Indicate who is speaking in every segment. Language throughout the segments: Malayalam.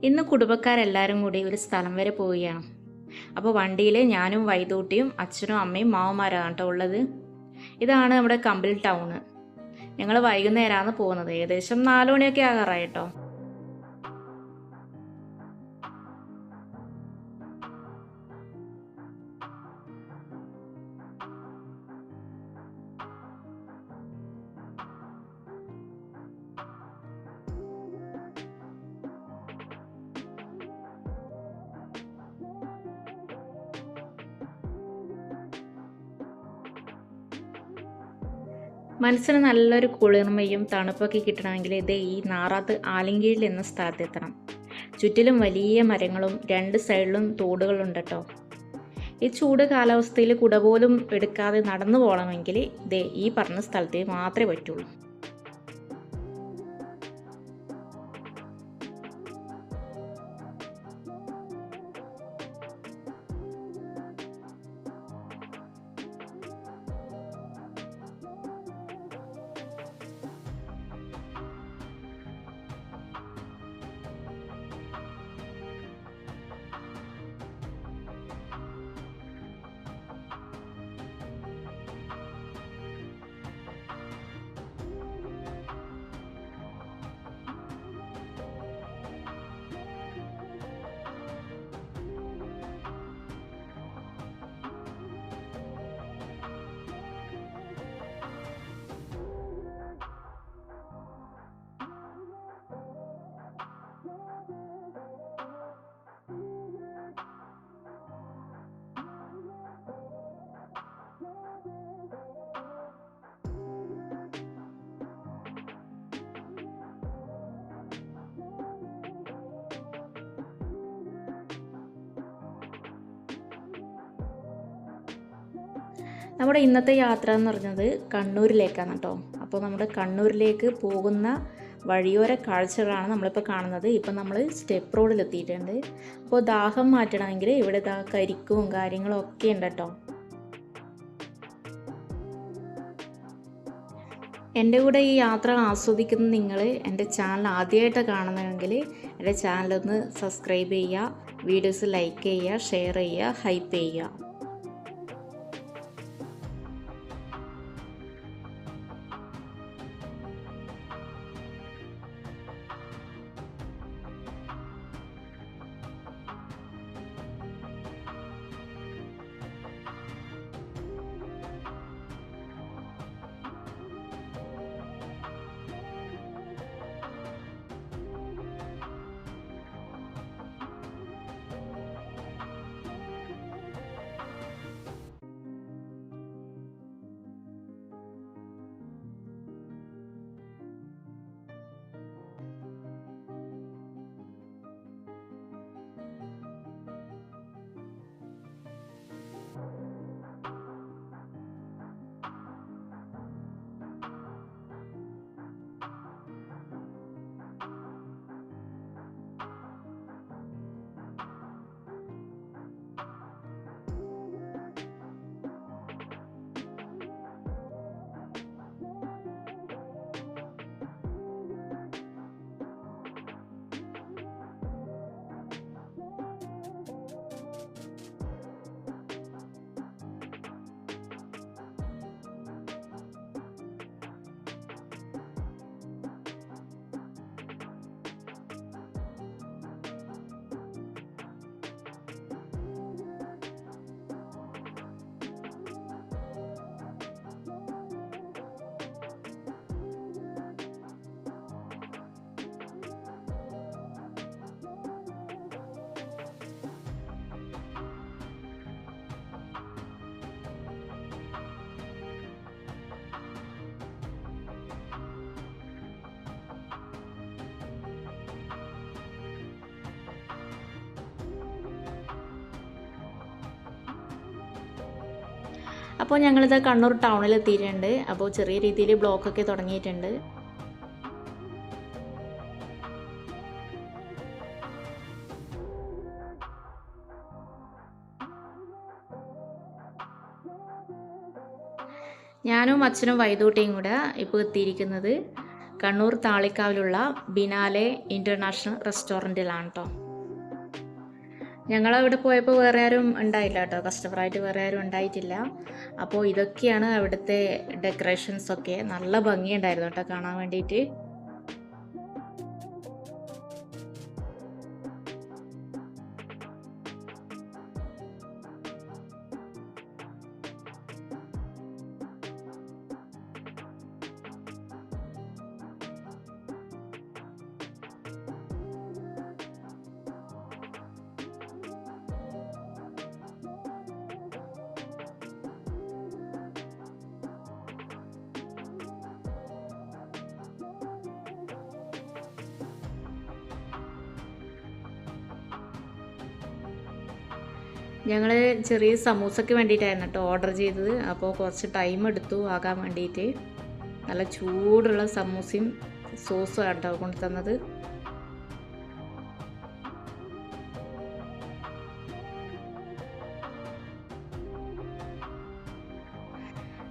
Speaker 1: ഇന്ന് കുടുംബക്കാരെല്ലാവരും കൂടി ഒരു സ്ഥലം വരെ പോവുകയാണ്. അപ്പോൾ വണ്ടിയിൽ ഞാനും വൈതൂട്ടിയും അച്ഛനും അമ്മയും മാവന്മാരാണ് കേട്ടോ ഉള്ളത്. ഇതാണ് നമ്മുടെ കമ്പിൽ ടൗണ്. ഞങ്ങൾ വൈകുന്നേരമാണ് പോകുന്നത്. ഏകദേശം 4 മണിയൊക്കെ ആകാറായി കേട്ടോ. മനസ്സിന് നല്ലൊരു കുളിർമയും തണുപ്പൊക്കെ കിട്ടണമെങ്കിൽ ഈ നാറാത്ത് ആലങ്കീഴിൽ എന്ന സ്ഥലത്തെത്തണം. ചുറ്റിലും വലിയ മരങ്ങളും 2 സൈഡിലും തോടുകളുണ്ട് കേട്ടോ. ഈ ചൂട് കാലാവസ്ഥയിൽ കുട പോലും എടുക്കാതെ നടന്നു പോകണമെങ്കിൽ ഈ പറഞ്ഞ സ്ഥലത്ത് മാത്രമേ പറ്റുള്ളൂ. നമ്മുടെ ഇന്നത്തെ യാത്ര എന്ന് പറഞ്ഞത് കണ്ണൂരിലേക്കാണ് കേട്ടോ. അപ്പോൾ നമ്മുടെ കണ്ണൂരിലേക്ക് പോകുന്ന വഴിയോര കാഴ്ചകളാണ് നമ്മളിപ്പോൾ കാണുന്നത്. ഇപ്പം നമ്മൾ സ്റ്റെപ്പ് റോഡിലെത്തിയിട്ടുണ്ട്. അപ്പോൾ ദാഹം മാറ്റണമെങ്കിൽ ഇവിടെ കരിക്കും കാര്യങ്ങളും ഒക്കെ ഉണ്ട് കേട്ടോ. എൻ്റെ കൂടെ ഈ യാത്ര ആസ്വദിക്കുന്ന നിങ്ങൾ എൻ്റെ ചാനൽ ആദ്യമായിട്ട് കാണുന്നതെങ്കിൽ എൻ്റെ ചാനലൊന്ന് സബ്സ്ക്രൈബ് ചെയ്യുക, വീഡിയോസ് ലൈക്ക് ചെയ്യുക, ഷെയർ ചെയ്യുക, ഹൈപ്പ് ചെയ്യുക. അപ്പോൾ ഞങ്ങളിത് കണ്ണൂർ ടൗണിൽ എത്തിയിട്ടുണ്ട്. അപ്പോൾ ചെറിയ രീതിയിൽ ബ്ലോക്കൊക്കെ തുടങ്ങിയിട്ടുണ്ട്. ഞാനും അച്ഛനും വൈതൂട്ടിയും കൂടെ ഇപ്പോൾ എത്തിയിരിക്കുന്നത് കണ്ണൂർ താളിക്കാവിലുള്ള ബിനാലെ ഇൻ്റർനാഷണൽ റെസ്റ്റോറൻറ്റിലാണ് കേട്ടോ. ഞങ്ങളവിടെ പോയപ്പോൾ വേറെ ആരും ഉണ്ടായില്ല കേട്ടോ, കസ്റ്റമറായിട്ട് വേറെ ആരും ഉണ്ടായിട്ടില്ല. അപ്പോൾ ഇതൊക്കെയാണ് അവിടുത്തെ ഡെക്കറേഷൻസൊക്കെ. നല്ല ഭംഗിയുണ്ടായിരുന്നു കേട്ടോ കാണാൻ വേണ്ടിയിട്ട്. ഞങ്ങൾ ചെറിയ സമൂസയ്ക്ക് വേണ്ടിയിട്ടായിരുന്നു കേട്ടോ ഓർഡർ ചെയ്തത്. അപ്പോൾ കുറച്ച് ടൈം എടുത്തു ആകാൻ വേണ്ടിയിട്ട്. നല്ല ചൂടുള്ള സമൂസയും സോസും ആണ് കേട്ടോ കൊണ്ടു തന്നത്.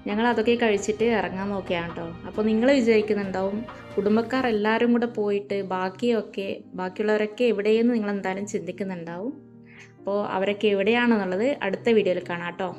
Speaker 1: ഞങ്ങൾ അതൊക്കെ കഴിച്ചിട്ട് ഇറങ്ങാൻ നോക്കിയാണ് കേട്ടോ. അപ്പോൾ നിങ്ങൾ വിചാരിക്കുന്നുണ്ടാവും കുടുംബക്കാർ എല്ലാവരും കൂടെ പോയിട്ട് ബാക്കിയുള്ളവരൊക്കെ എവിടെയെന്ന് നിങ്ങൾ എന്തായാലും ചിന്തിക്കുന്നുണ്ടാവും. അപ്പോൾ അവരൊക്കെ എവിടെയാണെന്നുള്ളത് അടുത്ത വീഡിയോയിൽ കാണാം കേട്ടോ.